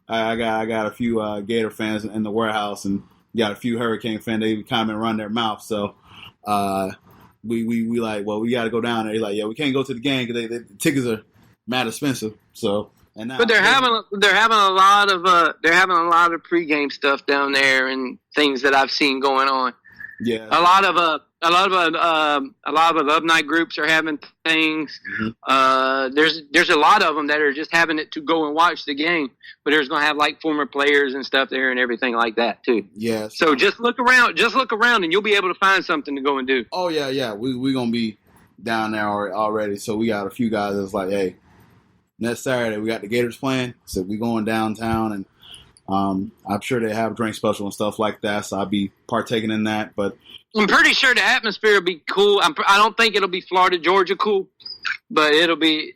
I got a few Gator fans in the warehouse, and got a few Hurricane fans. They kind of run their mouth. So we like, well, we got to go down there. He's like, yeah, we can't go to the game because the tickets are mad expensive. So. And now, but they're having a lot of pregame stuff down there and things that I've seen going on. Yeah, a lot of alumni groups are having things. Mm-hmm. There's a lot of them that are just having it to go and watch the game, but there's going to have like former players and stuff there and everything like that too. Yeah. So just look around, and you'll be able to find something to go and do. Oh yeah. We're gonna be down there already. So we got a few guys that's like, hey. Next Saturday, we got the Gators playing, so we going downtown, and I'm sure they have drink special and stuff like that, so I'll be partaking in that. But I'm pretty sure the atmosphere will be cool. I don't think it'll be Florida, Georgia cool, but it'll be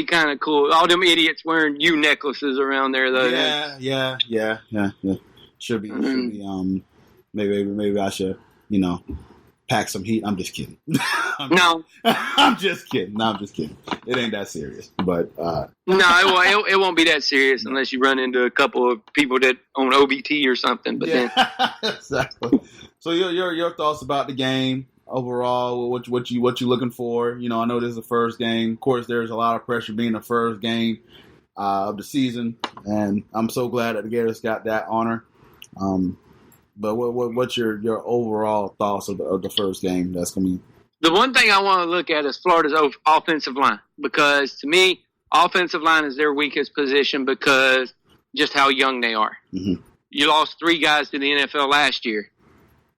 kind of cool. All them idiots wearing U necklaces around there, though. Yeah. Should be. Maybe I should, pack some heat. I'm just kidding. I'm just kidding. It ain't that serious. But no, it won't be that serious unless you run into a couple of people that own OBT or something. But then exactly. So your thoughts about the game overall? What you looking for? I know this is the first game. Of course, there's a lot of pressure being the first game of the season, and I'm so glad that the Gators got that honor. But what's your overall thoughts of the first game? That's going to be the one thing I want to look at is Florida's offensive line, because to me, offensive line is their weakest position because just how young they are. Mm-hmm. You lost 3 guys to the NFL last year,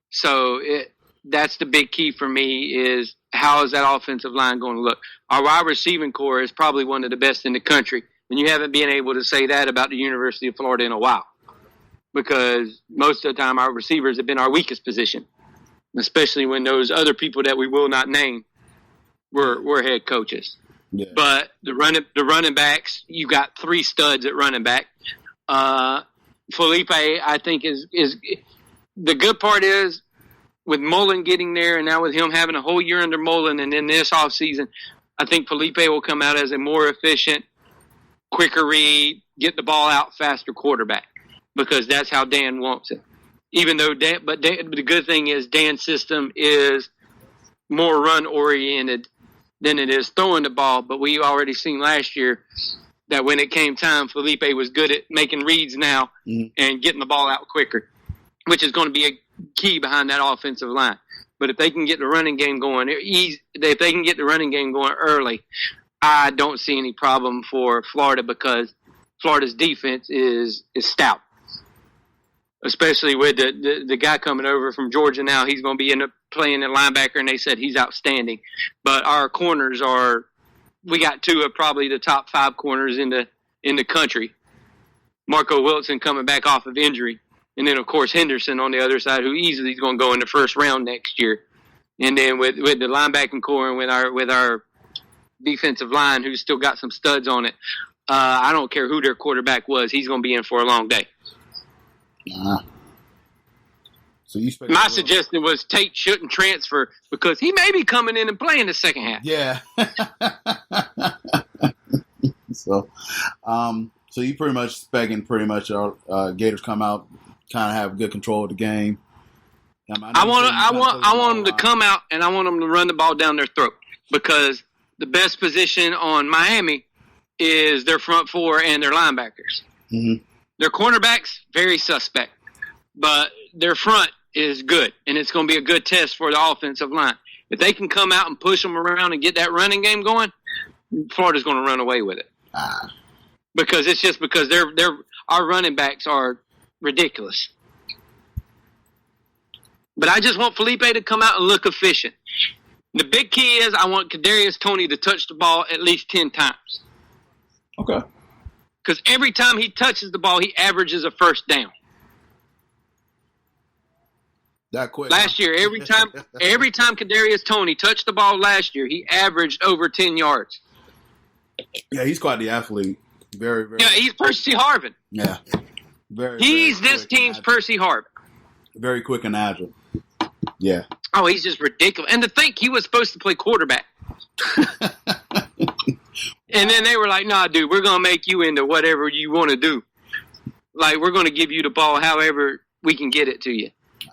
so that's the big key for me is how is that offensive line going to look? Our wide receiving core is probably one of the best in the country, and you haven't been able to say that about the University of Florida in a while. Because most of the time our receivers have been our weakest position, especially when those other people that we will not name were head coaches. Yeah. But the running backs, you got 3 studs at running back. Felipe, I think, is the good part is with Mullen getting there, and now with him having a whole year under Mullen, and then this offseason, I think Felipe will come out as a more efficient, quicker read, get the ball out faster quarterback. Because that's how Dan wants it. Even though the good thing is Dan's system is more run-oriented than it is throwing the ball. But we already seen last year that when it came time, Felipe was good at making reads now and getting the ball out quicker, which is going to be a key behind that offensive line. But if they can get the running game going, early, I don't see any problem for Florida because Florida's defense is stout. Especially with the guy coming over from Georgia now, he's going to be playing at linebacker, and they said he's outstanding. But our corners we got 2 of probably the top 5 corners in the country. Marco Wilson coming back off of injury, and then of course Henderson on the other side, who easily is going to go in the first round next year. And then with the linebacking core and with our defensive line, who's still got some studs on it, I don't care who their quarterback was, he's going to be in for a long day. So my suggestion was Tate shouldn't transfer because he may be coming in and playing the second half. Yeah. So you pretty much expecting our Gators come out, kind of have good control of the game. I want them to come out and I want them to run the ball down their throat because the best position on Miami is their front 4 and their linebackers. Mm-hmm. Their cornerbacks, very suspect. But their front is good, and it's going to be a good test for the offensive line. If they can come out and push them around and get that running game going, Florida's going to run away with it. Because it's just because our running backs are ridiculous. But I just want Felipe to come out and look efficient. The big key is I want Kadarius Toney to touch the ball at least 10 times. Okay. Because every time he touches the ball, he averages a first down. That quick. Last year, every time Kadarius Toney touched the ball last year, he averaged over 10 yards. Yeah, he's quite the athlete. Very, very. Yeah, he's Percy Harvin. Yeah. He's this team's Percy Harvin. Very quick and agile. Yeah. Oh, he's just ridiculous. And to think he was supposed to play quarterback. And then they were like, nah, dude, we're going to make you into whatever you want to do. Like, we're going to give you the ball however we can get it to you.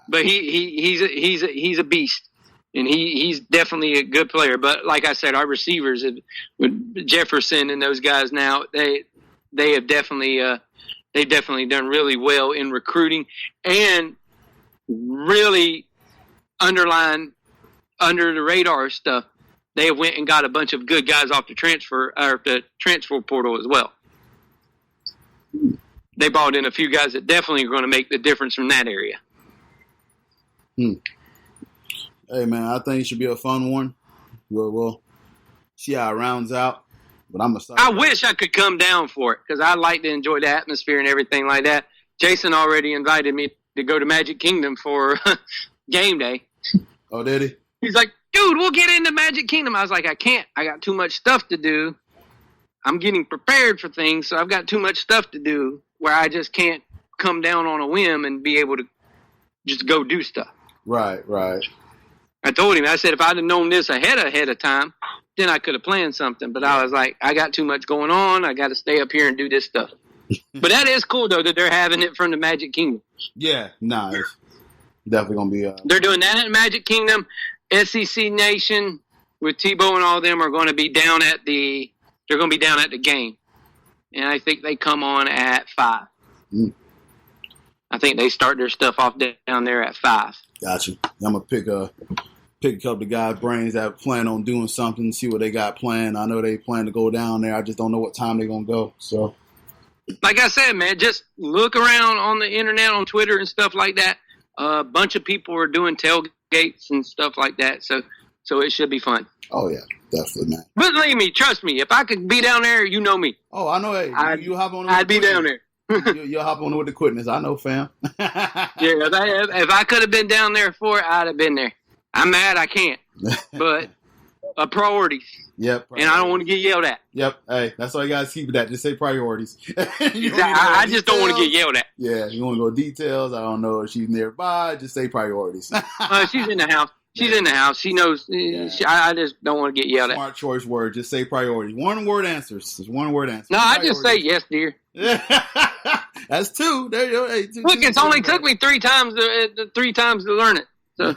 But he's a beast, and he's definitely a good player. But like I said, our receivers, with Jefferson and those guys now, they have definitely they've definitely done really well in recruiting and really under the radar stuff. They have went and got a bunch of good guys off the transfer portal as well. They brought in a few guys that definitely are going to make the difference from that area. Hey, man, I think it should be a fun one. We'll see how it rounds out. But I'm excited. I wish I could come down for it because I like to enjoy the atmosphere and everything like that. Jason already invited me to go to Magic Kingdom for game day. Oh, did he? He's like, dude, we'll get into Magic Kingdom. I was like, I can't. I got too much stuff to do. I'm getting prepared for things, so I've got too much stuff to do where I just can't come down on a whim and be able to just go do stuff. Right. I told him, I said, if I'd have known this ahead of time, then I could have planned something. But I was like, I got too much going on. I got to stay up here and do this stuff. But that is cool, though, that they're having it from the Magic Kingdom. Yeah, it's definitely going to be... They're doing that at Magic Kingdom. SEC Nation with Tebow and all of them are going to be down at the... They're going to be down at the game. And I think they come on at 5. I think they start their stuff off down there at 5. Gotcha. I'm going to pick a couple of guys' brains that plan on doing something, see what they got planned. I know they plan to go down there. I just don't know what time they're going to go. So, like I said, man, just look around on the internet, on Twitter and stuff like that. A bunch of people are doing tailgates and stuff like that. So it should be fun. Oh, yeah. Definitely, man. But believe me, trust me, if I could be down there, you know me. Oh, I know. Hey, you hop on. I'd be down there. You'll hop on with the quickness. I know, fam. Yeah, if I could have been down there for it, I'd have been there. I'm mad I can't. But priorities. Yep. And I don't want to get yelled at. Yep. Hey, that's all you guys keep it at. Just say priorities. I just don't want to get yelled at. Yeah, you want to go details. I don't know if she's nearby. Just say priorities. She's in the house. She's in the house. She knows. Yeah. I just don't want to get yelled at. Smart choice word. Just say priorities. One word answers. Just one word answer. No, I just say yes, dear. That's 2. There you go. Hey, two, look, it's only took me 3 times to learn it. So.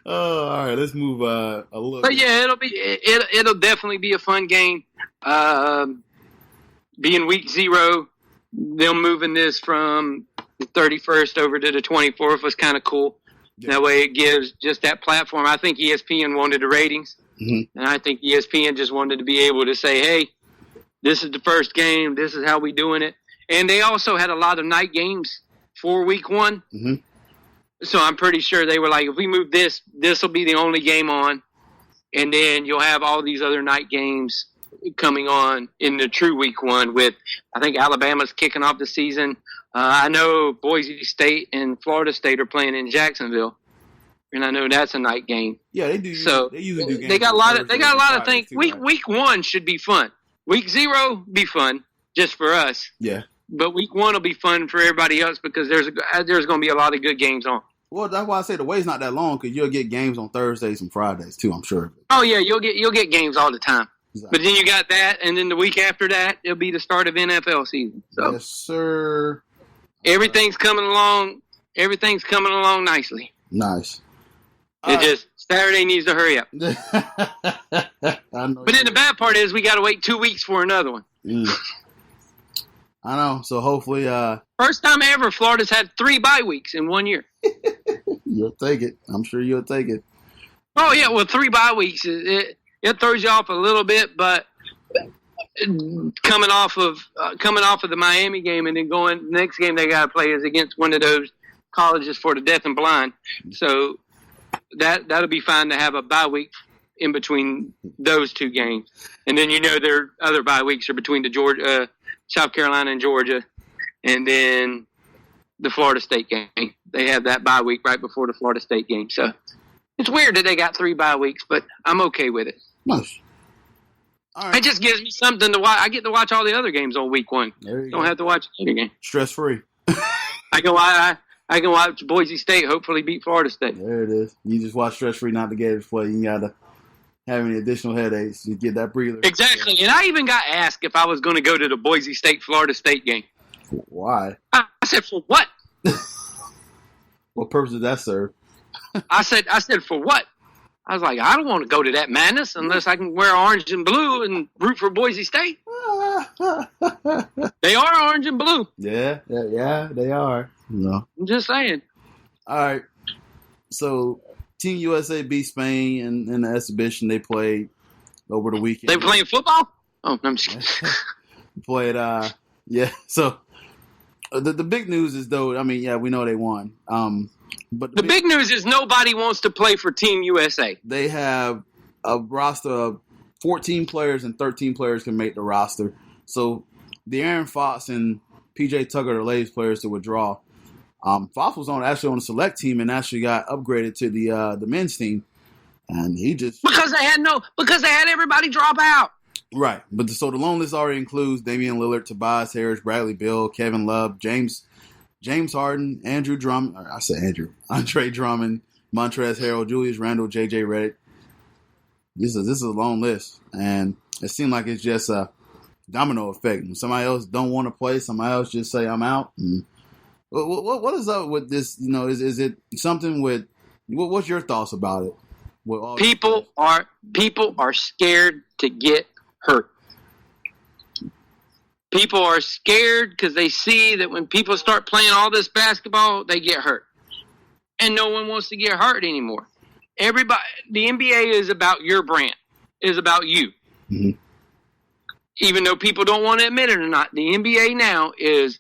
Oh, all right. Let's move a little. But yeah, it'll definitely be a fun game. Being week 0, them moving this from the 31st over to the 24th was kind of cool. Yeah. That way it gives just that platform. I think ESPN wanted the ratings, and I think ESPN just wanted to be able to say, hey, this is the first game. This is how we doing it. And they also had a lot of night games for week 1. Mm-hmm. So I'm pretty sure they were like, if we move this will be the only game on. And then you'll have all these other night games coming on in the true week 1 with, I think Alabama's kicking off the season. I know Boise State and Florida State are playing in Jacksonville, and I know that's a night game. Yeah, they do. So they usually do games. They got a lot of things. Week 1 should be fun. Week 0 be fun just for us. Yeah. But week 1 will be fun for everybody else because there's going to be a lot of good games on. Well, that's why I say the wait's not that long because you'll get games on Thursdays and Fridays too. I'm sure. Oh yeah, you'll get games all the time. Exactly. But then you got that, and then the week after that, it'll be the start of NFL season. So yes, sir. Everything's coming along. Everything's coming along nicely. Nice. Just Saturday needs to hurry up. I know. But then the bad part is we got to wait 2 weeks for another one. I know. So hopefully, first time ever, Florida's had 3 bye weeks in 1 year. You'll take it. I'm sure you'll take it. Oh yeah, well 3 bye weeks it throws you off a little bit, but coming off of the Miami game and then going the next game they got to play is against one of those colleges for the deaf and blind. So that'll be fine to have a bye week in between those 2 games, and then their other bye weeks are between the South Carolina and Georgia, and then the Florida State game. They have that bye week right before the Florida State game. So it's weird that they got 3 bye weeks, but I'm okay with it. Nice. All right. It just gives me something to watch. I get to watch all the other games on week 1. Don't have to watch any game. Stress free. I can watch Boise State hopefully beat Florida State. There it is. You just watch stress free, not the Gators play. You gotta have any additional headaches. You get that breather. Exactly. And I even got asked if I was going to go to the Boise State-Florida State game. Why? I said, for what? What purpose does that serve? I said, for what? I was like, I don't want to go to that madness unless I can wear orange and blue and root for Boise State. They are orange and blue. Yeah, they are. No. I'm just saying. All right. So, Team USA beat Spain in the exhibition they played over the weekend. They playing football? Oh, I'm just kidding. Played, yeah. So, the big news is, though, I mean, yeah, we know they won. But the big news is nobody wants to play for Team USA. They have a roster of 14 players and 13 players can make the roster. So, De'Aaron Fox and P.J. Tucker are the latest players to withdraw. Fox was actually on the select team and actually got upgraded to the men's team, and he just because they had everybody drop out. Right, but so the loan list already includes Damian Lillard, Tobias Harris, Bradley Beal, Kevin Love, James Harden, Andre Drummond, Montrezl Harrell, Julius Randle, J.J. Redick. This is a long list, and it seemed like it's just a domino effect. When somebody else don't want to play, somebody else just say I'm out. And what is up with this? You know, is it something with? What's your thoughts about it? People are scared to get hurt. People are scared because they see that when people start playing all this basketball, they get hurt, and no one wants to get hurt anymore. Everybody, the NBA is about your brand, is about you. Mm-hmm. Even though people don't want to admit it or not, the NBA now is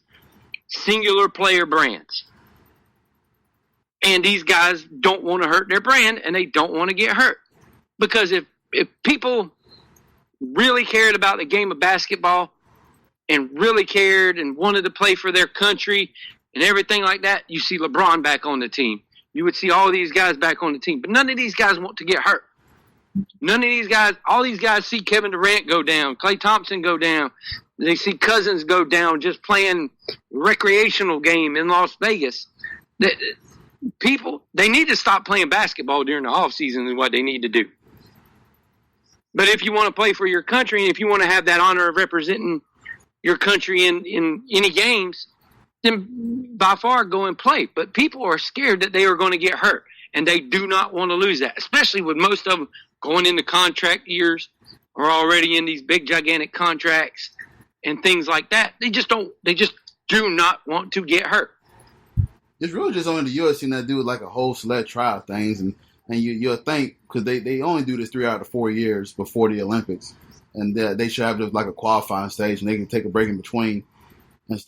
singular player brands. And these guys don't want to hurt their brand, and they don't want to get hurt. Because if people really cared about the game of basketball and really cared and wanted to play for their country and everything like that, you see LeBron back on the team. You would see all these guys back on the team. But none of these guys want to get hurt. None of these guys, all these guys see Kevin Durant go down, Klay Thompson go down. They see Cousins go down just playing recreational game in Las Vegas. People, they need to stop playing basketball during the offseason is what they need to do. But if you want to play for your country and if you want to have that honor of representing your country in any games, then by far go and play. But people are scared that they are going to get hurt, and they do not want to lose that, especially with most of them going into contract years or already in these big, gigantic contracts and things like that. They just do not want to get hurt. It's really just only the U.S. team that do like a whole select trial things, and you'll think because they only do this 3 out of 4 years before the Olympics, and they should have just like a qualifying stage, and they can take a break in between.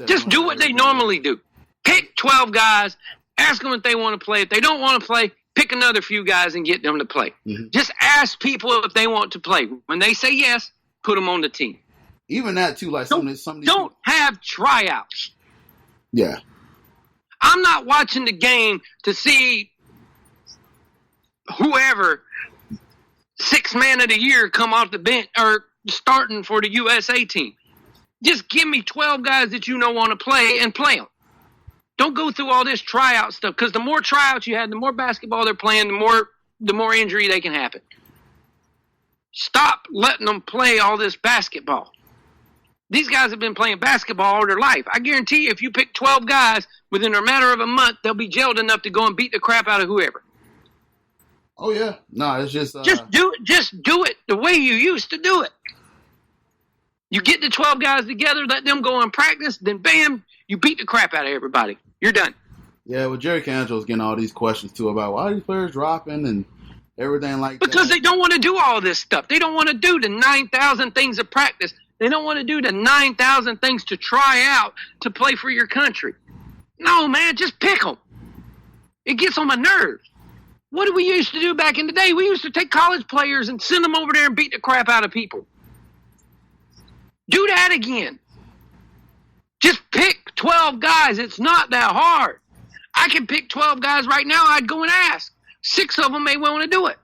Just do what they normally do. Pick 12 guys, ask them if they want to play. If they don't want to play, pick another few guys and get them to play. Mm-hmm. Just ask people if they want to play. When they say yes, put them on the team. Even that too, like some of these don't have tryouts. Yeah. I'm not watching the game to see whoever 6th man of the year come off the bench or starting for the USA team. Just give me 12 guys that you know want to play and play them. Don't go through all this tryout stuff because the more tryouts you have, the more basketball they're playing, the more injury they can happen. Stop letting them play all this basketball. These guys have been playing basketball all their life. I guarantee you if you pick 12 guys, within a matter of a month, they'll be jailed enough to go and beat the crap out of whoever. Oh, yeah. No, it's just... Just do it the way you used to do it. You get the 12 guys together, let them go and practice, then bam, you beat the crap out of everybody. You're done. Yeah, well, Jerry Cangel's getting all these questions, too, about why are these players dropping and everything like that. Because they don't want to do all this stuff. They don't want to do the 9,000 things of practice. They don't want to do the 9,000 things to try out to play for your country. No, man, just pick them. It gets on my nerves. What did we used to do back in the day? We used to take college players and send them over there and beat the crap out of people. Do that again. Just pick 12 guys. It's not that hard. I can pick 12 guys right now. I'd go and ask. 6 of them may want to do it.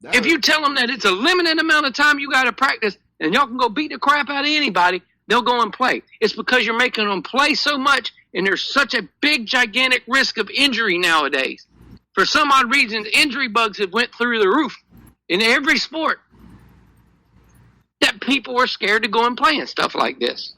If you tell them that it's a limited amount of time you got to practice and y'all can go beat the crap out of anybody, they'll go and play. It's because you're making them play so much and there's such a big, gigantic risk of injury nowadays. For some odd reason, injury bugs have went through the roof in every sport that people are scared to go and play and stuff like this.